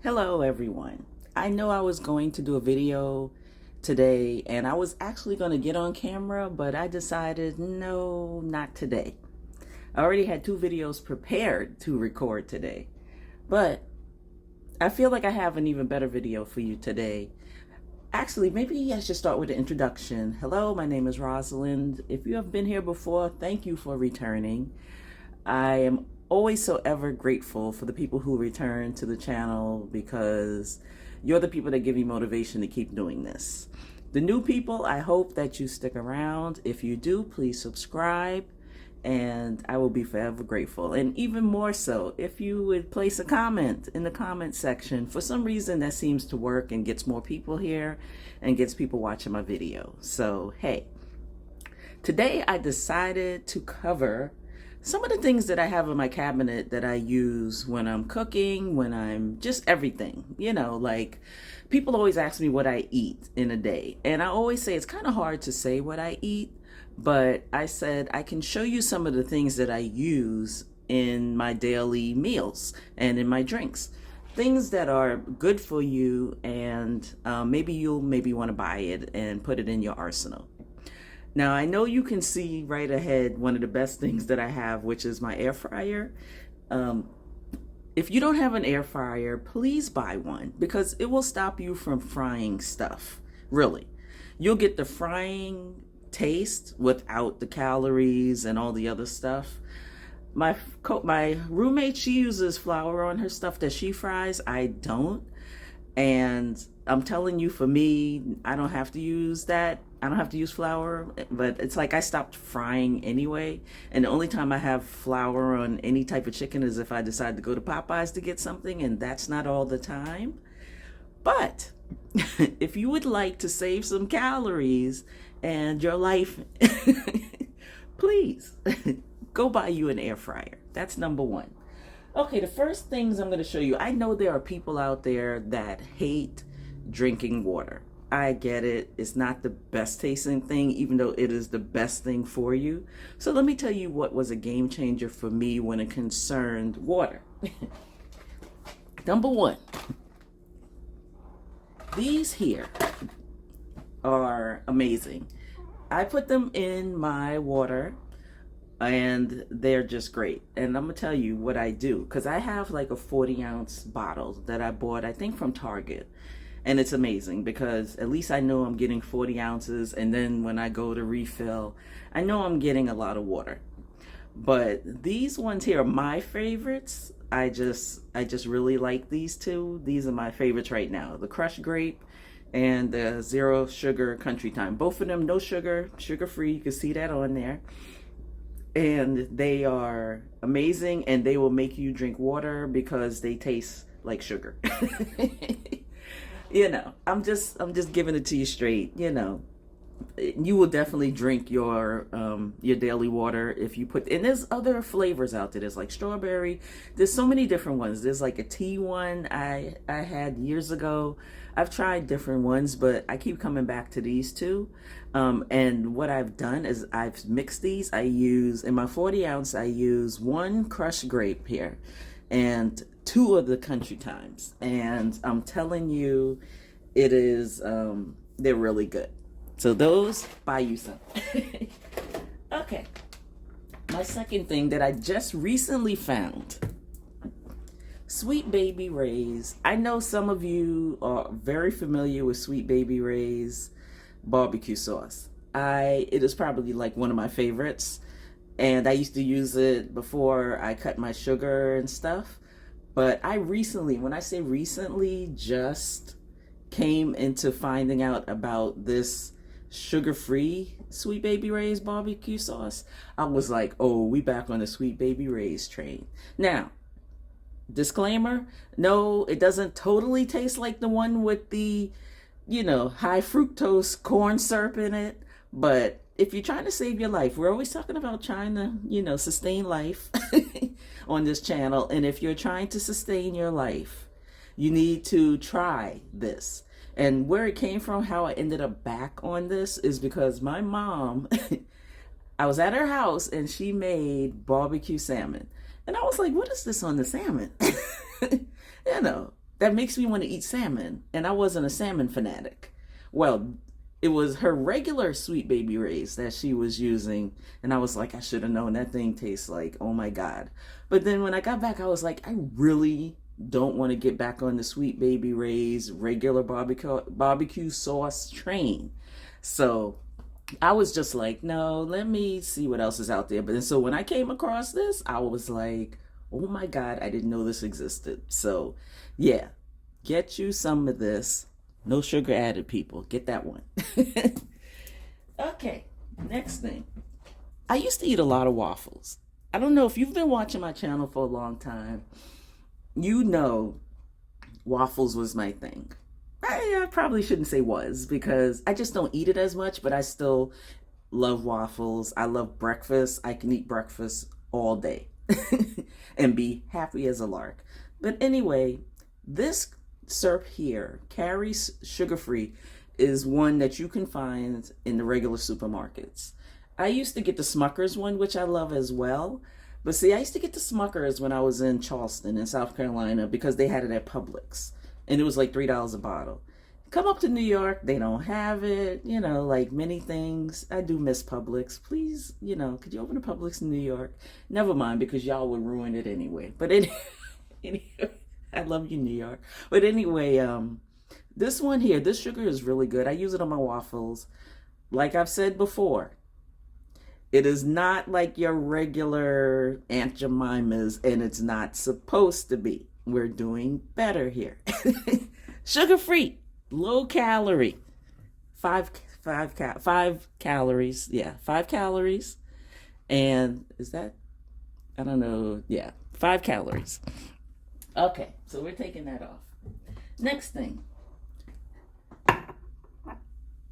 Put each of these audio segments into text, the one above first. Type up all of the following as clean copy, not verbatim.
Hello everyone. I know I was going to do a video today and I was actually going to get on camera, but I decided no, not today. I already had 2 videos prepared to record today, but I feel like I have an even better video for you today. Actually, maybe I should start with the introduction. Hello, my name is Rosalind. If you have been here before, thank you for returning. I am always so ever grateful for the people who return to the channel because you're the people that give me motivation to keep doing this. The new people, I hope that you stick around. If you do, please subscribe and I will be forever grateful. And even more so, if you would place a comment in the comment section. For some reason that seems to work and gets more people here and gets people watching my video. So hey, today I decided to cover some of the things that I have in my cabinet that I use when I'm cooking, when I'm just everything, like people always ask me what I eat in a day. And I always say it's kind of hard to say what I eat, but I said I can show you some of the things that I use in my daily meals and in my drinks. Things that are good for you and maybe you'll want to buy it and put it in your arsenal. Now, I know you can see right ahead one of the best things that I have, which is my air fryer. If you don't have an air fryer, please buy one because it will stop you from frying stuff, really. You'll get the frying taste without the calories and all the other stuff. My roommate, she uses flour on her stuff that she fries. I don't. And I'm telling you, for me, I don't have to use that. I don't have to use flour, but it's like I stopped frying anyway. And the only time I have flour on any type of chicken is if I decide to go to Popeyes to get something, and that's not all the time. But if you would like to save some calories and your life, please go buy you an air fryer. That's number one. Okay, the first things I'm going to show you, I know there are people out there that hate drinking water. I get it. It's not the best tasting thing, even though it is the best thing for you. So let me tell you what was a game changer for me when it concerned water. Number one, these here are amazing. I put them in my water and they're just great. And I'm gonna tell you what I do, because I have like a 40-ounce bottle that I bought, I think from Target. And it's amazing because at least I know I'm getting 40 ounces. And then when I go to refill, I know I'm getting a lot of water. But these ones here are my favorites. I just really like these two. These are my favorites right now. The crushed grape and the zero sugar country time. Both of them, no sugar, sugar-free. You can see that on there. And they are amazing, and they will make you drink water because they taste like sugar. I'm just giving it to you straight. You will definitely drink your daily water if you put, and there's other flavors out there. There's like strawberry. There's so many different ones. There's like a tea one I had years ago. I've tried different ones, but I keep coming back to these two. And what I've done is I've mixed these. I use, in my 40-ounce, I use 1 crushed grape here and 2 of the country times. And I'm telling you, it is, they're really good. So those, buy you some. Okay. My second thing that I just recently found, Sweet Baby Ray's. I know some of you are very familiar with Sweet Baby Ray's barbecue sauce. It is probably like one of my favorites. And I used to use it before I cut my sugar and stuff. But I recently, when I say recently, just came into finding out about this sugar-free Sweet Baby Ray's barbecue sauce. I was like, oh, we back on the Sweet Baby Ray's train. Now, disclaimer, no, it doesn't totally taste like the one with the, high fructose corn syrup in it. But if you're trying to save your life, we're always talking about trying to, sustain life on this channel. And if you're trying to sustain your life, you need to try this. And where it came from, how I ended up back on this is because my mom, I was at her house and she made barbecue salmon. And I was like, what is this on the salmon? that makes me want to eat salmon. And I wasn't a salmon fanatic. Well, it was her regular Sweet Baby Ray's that she was using. And I was like, I should have known that thing tastes like, oh my God. But then when I got back, I was like, I really don't want to get back on the Sweet Baby Ray's regular barbecue sauce train. So I was just like, no, let me see what else is out there. But then, so when I came across this, I was like, oh my God, I didn't know this existed. So yeah, get you some of this. No sugar added, people. Get that one. Okay, next thing. I used to eat a lot of waffles. I don't know if you've been watching my channel for a long time. You know waffles was my thing. I probably shouldn't say was because I just don't eat it as much, but I still love waffles. I love breakfast. I can eat breakfast all day and be happy as a lark. But anyway, this syrup here, Carrie's sugar-free, is one that you can find in the regular supermarkets. I used to get the Smucker's one, which I love as well. But see, I used to get the Smucker's when I was in Charleston in South Carolina because they had it at Publix. And it was like $3 a bottle. Come up to New York, they don't have it, you know, like many things. I do miss Publix. Please, you know, could you open a Publix in New York? Never mind, because y'all would ruin it anyway. But anyway, I love you, New York. But anyway, this one here, this sugar is really good. I use it on my waffles. Like I've said before, it is not like your regular Aunt Jemima's, and it's not supposed to be. We're doing better here. Sugar-free, low calorie, five calories. Yeah, 5 calories. And is that, I don't know. Yeah, 5 calories. Okay, so we're taking that off. Next thing,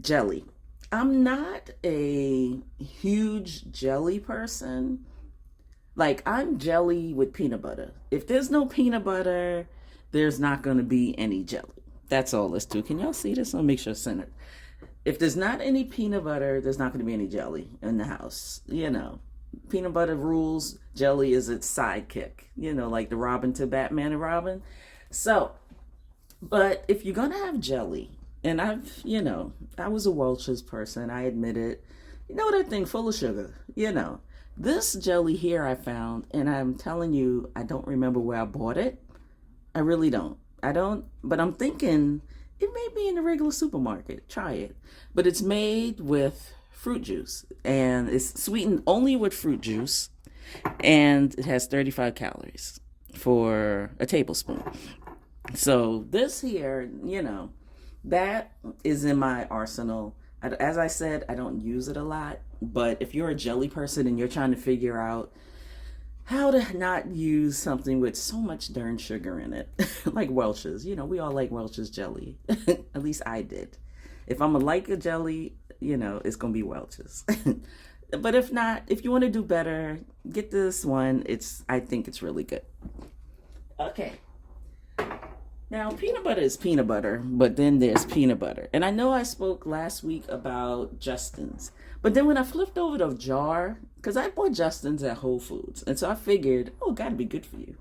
jelly. I'm not a huge jelly person. Like, I'm jelly with peanut butter. If there's no peanut butter, there's not going to be any jelly. That's all this too. Can y'all see this? I'll make sure it's centered. If there's not any peanut butter, there's not going to be any jelly in the house. You know, peanut butter rules. Jelly is its sidekick. You know, like the Robin to Batman and Robin. So, but if you're going to have jelly, and you know, I was a Welch's person. I admit it. You know that thing full of sugar, you know. This jelly here I found, and I'm telling you, I don't remember where I bought it. I really don't. But I'm thinking it may be in the regular supermarket. Try it. But it's made with fruit juice, and it's sweetened only with fruit juice, and it has 35 calories for a tablespoon. So this here, you know, that is in my arsenal. As I said, I don't use it a lot, but if you're a jelly person and you're trying to figure out how to not use something with so much darn sugar in it, like Welch's, you know, we all like Welch's jelly. At least I did. If I'm gonna like a jelly, you know, it's gonna be Welch's. But if not, if you want to do better, get this one. I think it's really good. Okay. Now, peanut butter is peanut butter, but then there's peanut butter. And I know I spoke last week about Justin's, but then when I flipped over the jar, because I bought Justin's at Whole Foods, and so I figured, oh, gotta be good for you.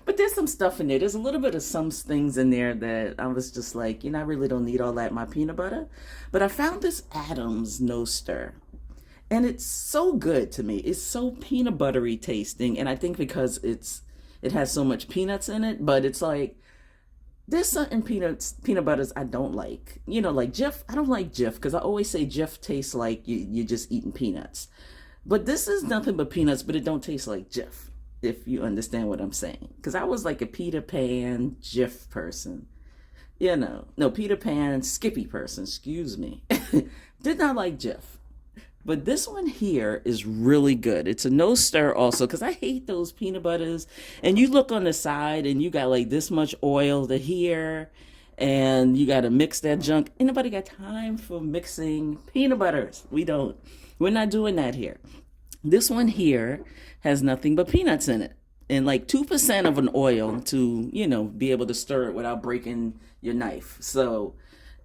But there's some stuff in there. There's a little bit of some things in there that I was just like, you know, I really don't need all that in my peanut butter. But I found this Adams No Stir, and it's so good to me. It's so peanut buttery tasting, and I think because it has so much peanuts in it, but it's like, there's certain peanut butters I don't like. You know, like Jif. I don't like Jif because I always say Jif tastes like you're just eating peanuts. But this is nothing but peanuts, but it don't taste like Jif, if you understand what I'm saying. Because I was like a Peter Pan Jif person. You know, no, Peter Pan Skippy person, excuse me. Did not like Jif. But this one here is really good. It's a no stir also, because I hate those peanut butters. And you look on the side and you got like this much oil to here, and you got to mix that junk. Ain't nobody got time for mixing peanut butters. We don't. We're not doing that here. This one here has nothing but peanuts in it, and like 2% of an oil to, you know, be able to stir it without breaking your knife. So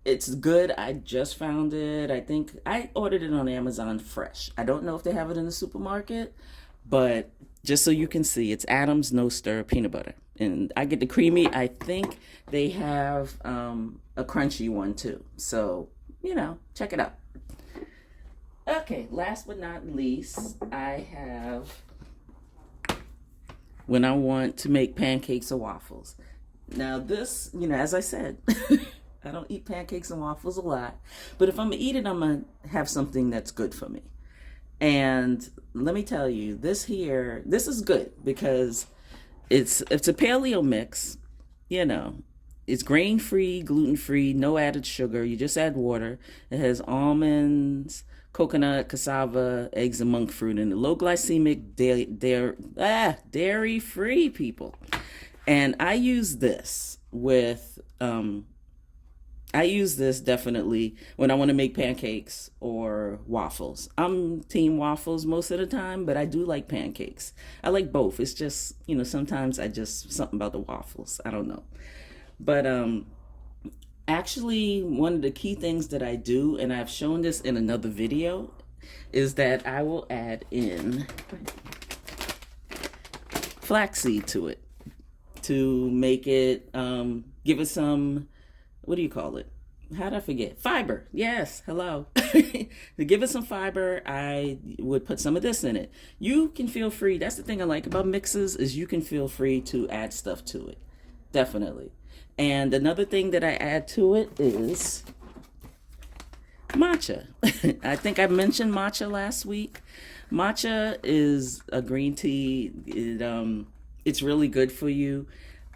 it's good. I just found it. I think I ordered it on Amazon fresh. I don't know if they have it in the supermarket, but just so you can see, it's Adams No Stir peanut butter. And I get the creamy. I think they have a crunchy one too. So, check it out. Okay, last but not least, I have when I want to make pancakes or waffles. Now this, as I said, I don't eat pancakes and waffles a lot, but if I'm gonna eat it, I'm gonna have something that's good for me. And let me tell you, this is good because it's a paleo mix, you know. It's grain free, gluten free, no added sugar. You just add water. It has almonds, coconut, cassava, eggs, and monk fruit, and low glycemic, dairy free, people. And I use this definitely when I want to make pancakes or waffles. I'm team waffles most of the time, but I do like pancakes. I like both. It's just, sometimes something about the waffles. I don't know. But actually, one of the key things that I do, and I've shown this in another video, is that I will add in flaxseed to it to make it, give it some, what do you call it? How did I forget? Fiber. Yes, hello. To give it some fiber, I would put some of this in it. You can feel free. That's the thing I like about mixes is you can feel free to add stuff to it. Definitely. And another thing that I add to it is matcha. I think I mentioned matcha last week. Matcha is a green tea. It's really good for you.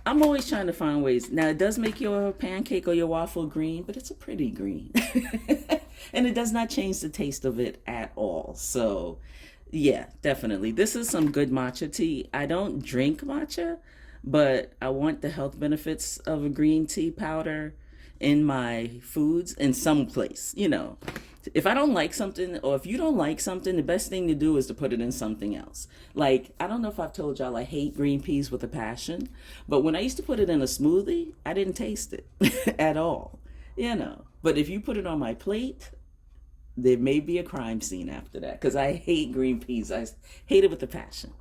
I'm always trying to find ways. Now, it does make your pancake or your waffle green, but it's a pretty green. And it does not change the taste of it at all. So, yeah, definitely. This is some good matcha tea. I don't drink matcha, but I want the health benefits of a green tea powder in my foods in some place, If I don't like something, or if you don't like something, the best thing to do is to put it in something else. Like, I don't know if I've told y'all I hate green peas with a passion, but when I used to put it in a smoothie, I didn't taste it at all, But if you put it on my plate, there may be a crime scene after that, because I hate green peas. I hate it with a passion.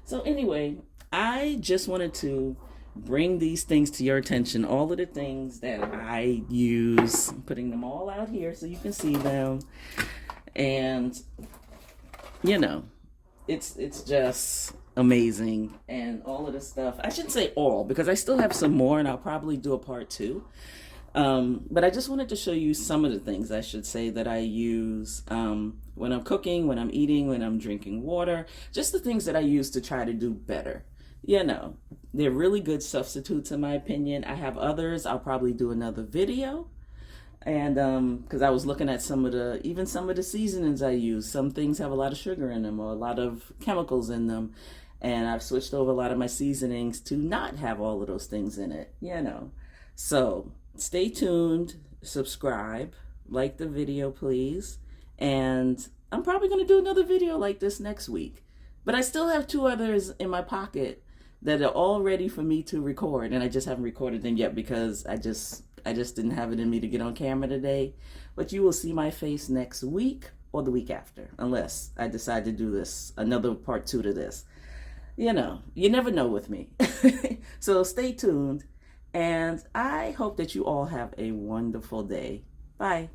So anyway, I just wanted to bring these things to your attention, all of the things that I use. I'm putting them all out here so you can see them. And, it's just amazing. And all of the stuff, I shouldn't say all, because I still have some more and I'll probably do a part 2. But I just wanted to show you some of the things, I should say, that I use when I'm cooking, when I'm eating, when I'm drinking water, just the things that I use to try to do better. They're really good substitutes in my opinion. I have others. I'll probably do another video. And because I was looking at some of the seasonings I use. Some things have a lot of sugar in them or a lot of chemicals in them. And I've switched over a lot of my seasonings to not have all of those things in it, So stay tuned, subscribe, like the video, please. And I'm probably going to do another video like this next week. But I still have 2 others in my pocket that are all ready for me to record, and I just haven't recorded them yet because I just didn't have it in me to get on camera today. But you will see my face next week or the week after, unless I decide to do another part 2 to this. You never know with me. So stay tuned, and I hope that you all have a wonderful day. Bye.